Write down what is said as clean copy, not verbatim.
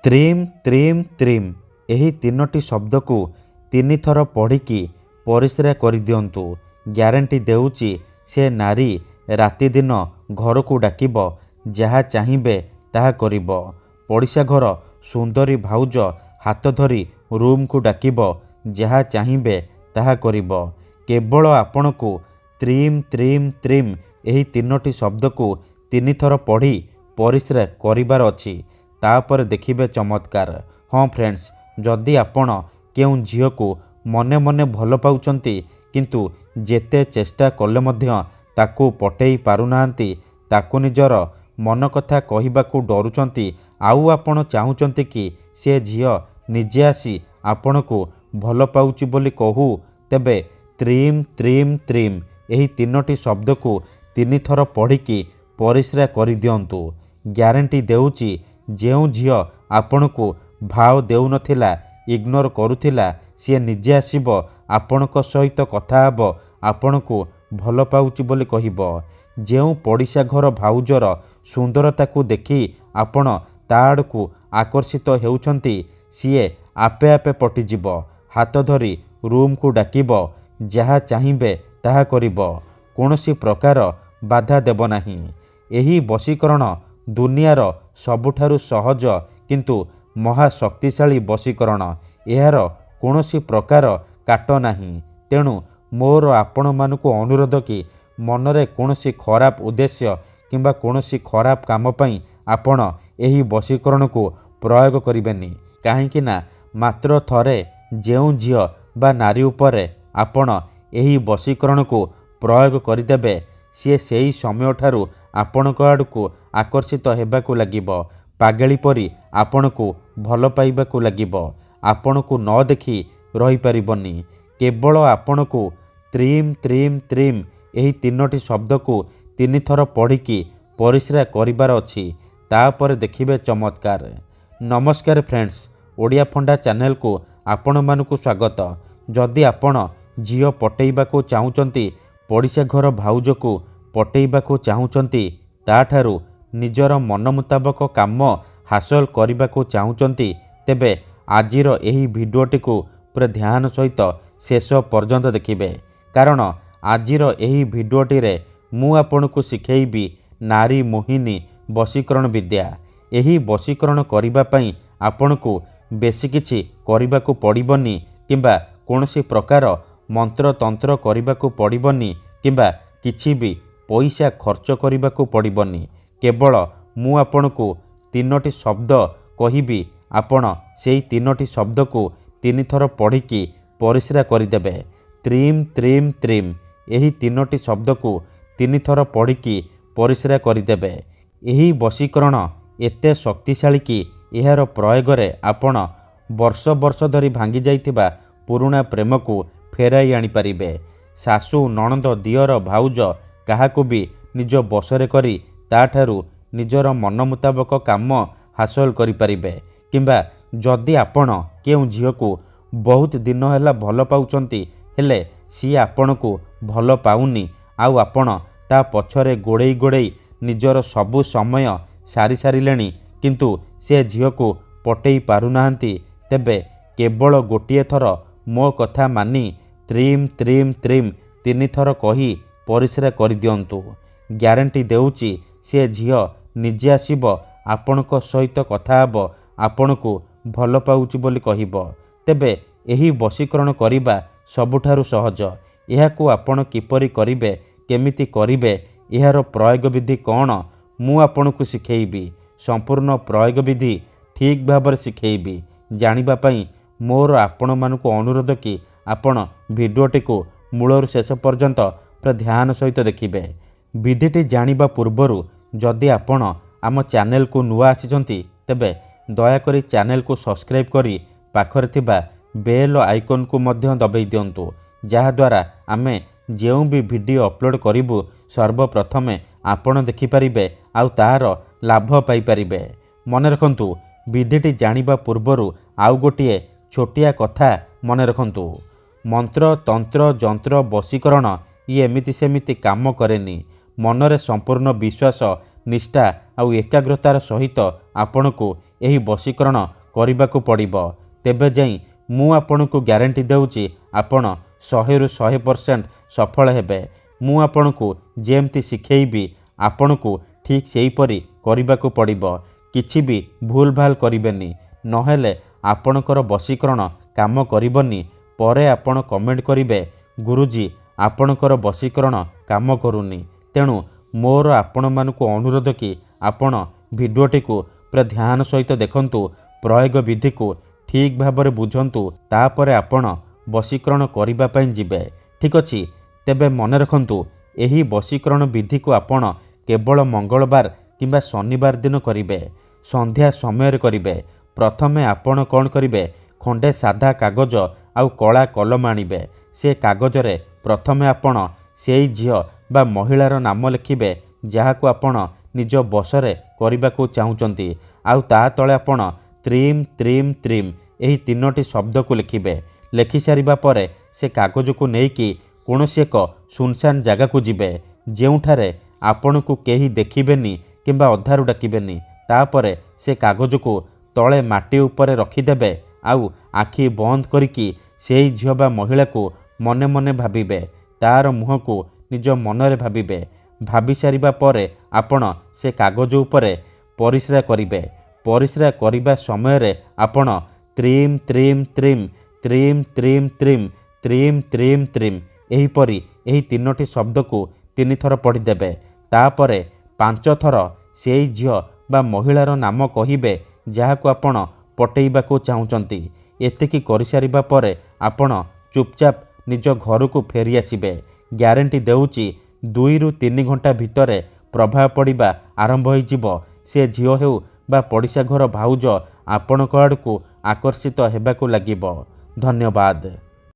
ତ୍ରିମ୍ ତ୍ରିମ୍ ତ୍ରିମ୍ ଏହି ତିନୋଟି ଶବ୍ଦକୁ 3 ଥର ପଢ଼ିକି ପରିସ୍ରା କରିଦିଅନ୍ତୁ। ଗ୍ୟାରେଣ୍ଟି ଦେଉଛି ସେ ନାରୀ ରାତିଦିନ ଘରକୁ ଡାକିବ, ଯାହା ଚାହିଁବେ ତାହା କରିବ। ପଡ଼ିଶା ଘର ସୁନ୍ଦରୀ ଭାଉଜ ହାତ ଧରି ରୁମ୍କୁ ଡାକିବ, ଯାହା ଚାହିଁବେ ତାହା କରିବ। କେବଳ ଆପଣଙ୍କୁ ତ୍ରିମ୍ ତ୍ରିମ୍ ତ୍ରିମ୍ ଏହି ତିନୋଟି ଶବ୍ଦକୁ 3 ଥର ପଢ଼ି ପରିସ୍ରା କରିବାର ଅଛି। ତାପରେ ଦେଖିବେ ଚମତ୍କାର। ହଁ ଫ୍ରେଣ୍ଡସ୍, ଯଦି ଆପଣ କେଉଁ ଝିଅକୁ ମନେ ମନେ ଭଲ ପାଉଛନ୍ତି କିନ୍ତୁ ଯେତେ ଚେଷ୍ଟା କଲେ ମଧ୍ୟ ତାକୁ ପଟେଇ ପାରୁନାହାନ୍ତି, ତାକୁ ନିଜର ମନ କଥା କହିବାକୁ ଡରୁଛନ୍ତି, ଆଉ ଆପଣ ଚାହୁଁଛନ୍ତି କି ସେ ଝିଅ ନିଜେ ଆସି ଆପଣଙ୍କୁ ଭଲ ପାଉଛି ବୋଲି କହୁ, ତେବେ ତ୍ରିମ୍ ତ୍ରିମ୍ ତ୍ରିମ୍ ଏହି ତିନୋଟି ଶବ୍ଦକୁ 3 ଥର ପଢ଼ିକି ପରିସ୍ରା କରିଦିଅନ୍ତୁ। ଗ୍ୟାରେଣ୍ଟି ଦେଉଛି ଯେଉଁ ଝିଅ ଆପଣଙ୍କୁ ଭାव ଦେଉନଥିଲା, ଇଗ୍ନୋର କରୁଥିଲା, ସିଏ ନିଜେ ଆସିବ ଆପଣଙ୍କ ସହିତ କଥା ହେବ, ଆପଣଙ୍କୁ ଭଲ ପାଉଛି ବୋଲି କହିବ। ଯେଉଁ ପଡ଼ିଶା ଘର ଭାଉଜର ସୁନ୍ଦରତାକୁ ଦେଖି ଆପଣ ତା ଆଡ଼କୁ ଆକର୍ଷିତ ହେଉଛନ୍ତି, ସିଏ ଆପେ ଆପେ ପଟିଯିବ, ହାତ ଧରି ରୁମ୍କୁ ଡାକିବ, ଯାହା ଚାହିଁବେ ତାହା କରିବ, କୌଣସି ପ୍ରକାର ବାଧା ଦେବ ନାହିଁ। ଏହି ବଶୀକରଣ ଦୁନିଆର ସବୁଠାରୁ ସହଜ କିନ୍ତୁ ମହାଶକ୍ତିଶାଳୀ ବଶୀକରଣ। ଏହାର କୌଣସି ପ୍ରକାର କାଟ ନାହିଁ। ତେଣୁ ମୋର ଆପଣମାନଙ୍କୁ ଅନୁରୋଧ କି ମନରେ କୌଣସି ଖରାପ ଉଦ୍ଦେଶ୍ୟ କିମ୍ବା କୌଣସି ଖରାପ କାମ ପାଇଁ ଆପଣ ଏହି ବଶୀକରଣକୁ ପ୍ରୟୋଗ କରିବେନି। କାହିଁକି ନା ମାତ୍ର ଥରେ ଯେଉଁ ଝିଅ ବା ନାରୀ ଉପରେ ଆପଣ ଏହି ବଶୀକରଣକୁ ପ୍ରୟୋଗ କରିଦେବେ, ସିଏ ସେହି ସମୟଠାରୁ ଆପଣଙ୍କ ଆଡ଼କୁ ଆକର୍ଷିତ ହେବାକୁ ଲାଗିବ, ପାଗଳି ପରି ଆପଣଙ୍କୁ ଭଲ ପାଇବାକୁ ଲାଗିବ, ଆପଣଙ୍କୁ ନ ଦେଖି ରହିପାରିବନି। କେବଳ ଆପଣଙ୍କୁ ତ୍ରିମ୍ ତ୍ରିମ୍ ତ୍ରିମ୍ ଏହି ତିନୋଟି ଶବ୍ଦକୁ 3 ଥର ପଢ଼ିକି ପରିସ୍ରା କରିବାର ଅଛି। ତାପରେ ଦେଖିବେ ଚମତ୍କାର। ନମସ୍କାର ଫ୍ରେଣ୍ଡସ୍, ଓଡ଼ିଆ ଫଣ୍ଡା ଚ୍ୟାନେଲକୁ ଆପଣମାନଙ୍କୁ ସ୍ୱାଗତ। ଯଦି ଆପଣ ଝିଅ ପଟେଇବାକୁ ଚାହୁଁଛନ୍ତି, ପଡ଼ିଶା ଘର ଭାଉଜକୁ ପଟେଇବାକୁ ଚାହୁଁଛନ୍ତି, ତାଠାରୁ ନିଜର ମନ ମୁତାବକ କାମ ହାସଲ କରିବାକୁ ଚାହୁଁଛନ୍ତି, ତେବେ ଆଜିର ଏହି ଭିଡ଼ିଓଟିକୁ ପୁରା ଧ୍ୟାନ ସହିତ ଶେଷ ପର୍ଯ୍ୟନ୍ତ ଦେଖିବେ। କାରଣ ଆଜିର ଏହି ଭିଡ଼ିଓଟିରେ ମୁଁ ଆପଣଙ୍କୁ ଶିଖେଇବି ନାରୀ ମୋହିନୀ ବଶୀକରଣ ବିଦ୍ୟା। ଏହି ବଶୀକରଣ କରିବା ପାଇଁ ଆପଣଙ୍କୁ ବେଶୀ କିଛି କରିବାକୁ ପଡ଼ିବନି କିମ୍ବା କୌଣସି ପ୍ରକାର ମନ୍ତ୍ରତନ୍ତ୍ର କରିବାକୁ ପଡ଼ିବନି କିମ୍ବା କିଛି ବି ପଇସା ଖର୍ଚ୍ଚ କରିବାକୁ ପଡ଼ିବନି। କେବଳ ମୁଁ ଆପଣଙ୍କୁ 3ଟି ଶବ୍ଦ କହିବି, ଆପଣ ସେଇ 3ଟି ଶବ୍ଦକୁ 3 ଥର ପଢ଼ିକି ପରିସ୍ରା କରିଦେବେ। ତ୍ରିମ୍ ତ୍ରିମ୍ ତ୍ରିମ୍ ଏହି 3ଟି ଶବ୍ଦକୁ 3 ଥର ପଢ଼ିକି ପରିସ୍ରା କରିଦେବେ। ଏହି ବଶୀକରଣ ଏତେ ଶକ୍ତିଶାଳୀ କି ଏହାର ପ୍ରୟୋଗରେ ଆପଣ ବର୍ଷ ବର୍ଷ ଧରି ଭାଙ୍ଗି ଯାଇଥିବା ପୁରୁଣା ପ୍ରେମକୁ ଫେରାଇ ଆଣିପାରିବେ। ଶାଶୁ, ନଣନ୍ଦ, ଦିଅର, ଭାଉଜ କାହାକୁ ବି ନିଜ ବଶରେ କରି ତାଠାରୁ ନିଜର ମନ ମୁତାବକ କାମ ହାସଲ କରିପାରିବେ। କିମ୍ବା ଯଦି ଆପଣ କେଉଁ ଝିଅକୁ ବହୁତ ଦିନ ହେଲା ଭଲ ପାଉଛନ୍ତି, ହେଲେ ସିଏ ଆପଣଙ୍କୁ ଭଲ ପାଉନି, ଆଉ ଆପଣ ତା ପଛରେ ଗୋଡ଼େଇ ଗୋଡ଼େଇ ନିଜର ସବୁ ସମୟ ସାରି ସାରିଲେଣି, କିନ୍ତୁ ସେ ଝିଅକୁ ପଟେଇ ପାରୁନାହାନ୍ତି, ତେବେ କେବଳ ଗୋଟିଏ ଥର ମୋ କଥା ମାନି ତ୍ରିମ୍ ତ୍ରିମ୍ ତ୍ରିମ୍ 3 ଥର କହି ପରିସ୍ରା କରିଦିଅନ୍ତୁ। ଗ୍ୟାରେଣ୍ଟି ଦେଉଛି ସେ ଝିଅ ନିଜେ ଆସିବ, ଆପଣଙ୍କ ସହିତ କଥା ହେବ, ଆପଣଙ୍କୁ ଭଲ ପାଉଛି ବୋଲି କହିବ। ତେବେ ଏହି ବଶୀକରଣ କରିବା ସବୁଠାରୁ ସହଜ। ଏହାକୁ ଆପଣ କିପରି କରିବେ, କେମିତି କରିବେ, ଏହାର ପ୍ରୟୋଗ ବିଧି କ'ଣ, ମୁଁ ଆପଣଙ୍କୁ ଶିଖେଇବି। ସମ୍ପୂର୍ଣ୍ଣ ପ୍ରୟୋଗ ବିଧି ଠିକ୍ ଭାବରେ ଶିଖେଇବି। ଜାଣିବା ପାଇଁ ମୋର ଆପଣମାନଙ୍କୁ ଅନୁରୋଧ କି ଆପଣ ଭିଡ଼ିଓଟିକୁ ମୂଳରୁ ଶେଷ ପର୍ଯ୍ୟନ୍ତ ପୁରା ଧ୍ୟାନ ସହିତ ଦେଖିବେ। ବିଧିଟି ଜାଣିବା ପୂର୍ବରୁ ଯଦି ଆପଣ ଆମ ଚ୍ୟାନେଲକୁ ନୂଆ ଆସିଛନ୍ତି, ତେବେ ଦୟାକରି ଚ୍ୟାନେଲକୁ ସବସ୍କ୍ରାଇବ୍ କରି ପାଖରେ ଥିବା ବେଲ୍ ଆଇକନ୍କୁ ମଧ୍ୟ ଦବାଇ ଦିଅନ୍ତୁ, ଯାହାଦ୍ୱାରା ଆମେ ଯେଉଁ ବି ଭିଡ଼ିଓ ଅପଲୋଡ଼ କରିବୁ ସର୍ବପ୍ରଥମେ ଆପଣ ଦେଖିପାରିବେ ଆଉ ତାହାର ଲାଭ ପାଇପାରିବେ। ମନେ ରଖନ୍ତୁ, ବିଧିଟି ଜାଣିବା ପୂର୍ବରୁ ଆଉ ଗୋଟିଏ ଛୋଟିଆ କଥା ମନେ ରଖନ୍ତୁ। ମନ୍ତ୍ର, ତନ୍ତ୍ର, ଯନ୍ତ୍ର, ବଶୀକରଣ ଇଏ ଏମିତି ସେମିତି କାମ କରେନି। ମନରେ ସମ୍ପୂର୍ଣ୍ଣ ବିଶ୍ୱାସ, ନିଷ୍ଠା ଆଉ ଏକାଗ୍ରତାର ସହିତ ଆପଣଙ୍କୁ ଏହି ବଶୀକରଣ କରିବାକୁ ପଡ଼ିବ। ତେବେ ଯାଇ ମୁଁ ଆପଣଙ୍କୁ ଗ୍ୟାରେଣ୍ଟି ଦେଉଛି ଆପଣ 100ରୁ 100% ସଫଳ ହେବେ। ମୁଁ ଆପଣଙ୍କୁ ଯେମିତି ଶିଖେଇବି ଆପଣଙ୍କୁ ଠିକ୍ ସେହିପରି କରିବାକୁ ପଡ଼ିବ। କିଛି ବି ଭୁଲ ଭାଲ କରିବେନି, ନହେଲେ ଆପଣଙ୍କର ବଶୀକରଣ କାମ କରିବନି। ପରେ ଆପଣ କମେଣ୍ଟ କରିବେ ଗୁରୁଜୀ ଆପଣଙ୍କର ବଶୀକରଣ କାମ କରୁନି। ତେଣୁ ମୋର ଆପଣମାନଙ୍କୁ ଅନୁରୋଧ କି ଆପଣ ଭିଡ଼ିଓଟିକୁ ପୁରା ଧ୍ୟାନ ସହିତ ଦେଖନ୍ତୁ, ପ୍ରୟୋଗ ବିଧିକୁ ଠିକ୍ ଭାବରେ ବୁଝନ୍ତୁ, ତାପରେ ଆପଣ ବଶୀକରଣ କରିବା ପାଇଁ ଯିବେ। ଠିକ୍ ଅଛି। ତେବେ ମନେ ରଖନ୍ତୁ ଏହି ବଶୀକରଣ ବିଧିକୁ ଆପଣ କେବଳ ମଙ୍ଗଳବାର କିମ୍ବା ଶନିବାର ଦିନ କରିବେ, ସନ୍ଧ୍ୟା ସମୟରେ କରିବେ। ପ୍ରଥମେ ଆପଣ କ'ଣ କରିବେ, ଖଣ୍ଡେ ସାଧା କାଗଜ ଆଉ କଳା କଲମ ଆଣିବେ। ସେ କାଗଜରେ ପ୍ରଥମେ ଆପଣ ସେଇ ଝିଅ ବା ମହିଳାର ନାମ ଲେଖିବେ ଯାହାକୁ ଆପଣ ନିଜ ବଶରେ କରିବାକୁ ଚାହୁଁଛନ୍ତି। ଆଉ ତା ତଳେ ଆପଣ ତ୍ରିମ୍ ତ୍ରିମ୍ ତ୍ରିମ୍ ଏହି 3ଟି ଶବ୍ଦକୁ ଲେଖିବେ। ଲେଖିସାରିବା ପରେ ସେ କାଗଜକୁ ନେଇକି କୌଣସି ଏକ ସୁନସାନ ଜାଗାକୁ ଯିବେ, ଯେଉଁଠାରେ ଆପଣଙ୍କୁ କେହି ଦେଖିବେନି କିମ୍ବା ଅଧାରୁ ଡାକିବେନି। ତାପରେ ସେ କାଗଜକୁ ତଳେ ମାଟି ଉପରେ ରଖିଦେବେ ଆଉ ଆଖି ବନ୍ଦ କରିକି ସେଇ ଝିଅ ବା ମହିଳାକୁ ମନେ ମନେ ଭାବିବେ। ତାର ମୁହଁକୁ ନିଜ ମନରେ ଭାବିବେ। ଭାବି ସାରିବା ପରେ ଆପଣ ସେ କାଗଜ ଉପରେ ପରିସ୍ରା କରିବେ। ପରିସ୍ରା କରିବା ସମୟରେ ଆପଣ ତ୍ରିମ୍ ତ୍ରିମ୍ ତ୍ରିମ୍ ତ୍ରିମ୍ ତ୍ରିମ୍ ତ୍ରିମ୍ ତ୍ରିମ୍ ତ୍ରିମ୍ ତ୍ରିମ୍ ଏହିପରି ଏହି 3ଟି ଶବ୍ଦକୁ 3 ଥର ପଢ଼ିଦେବେ। ତାପରେ 5 ଥର ସେଇ ଝିଅ ବା ମହିଳାର ନାମ କହିବେ ଯାହାକୁ ଆପଣ ପଟେଇବାକୁ ଚାହୁଁଛନ୍ତି। ଏତିକି କରିସାରିବା ପରେ ଆପଣ ଚୁପଚାପ ନିଜ ଘରକୁ ଫେରି ଆସିବେ। ଗ୍ୟାରେଣ୍ଟି ଦେଉଛି 2ରୁ 3 ଘଣ୍ଟା ଭିତରେ ପ୍ରଭାବ ପଡ଼ିବା ଆରମ୍ଭ ହୋଇଯିବ। ସେ ଝିଅ ହେଉ ବା ପଡ଼ିଶା ଘର ଭାଉଜ ଆପଣଙ୍କ ଆଡ଼କୁ ଆକର୍ଷିତ ହେବାକୁ ଲାଗିବ। ଧନ୍ୟବାଦ।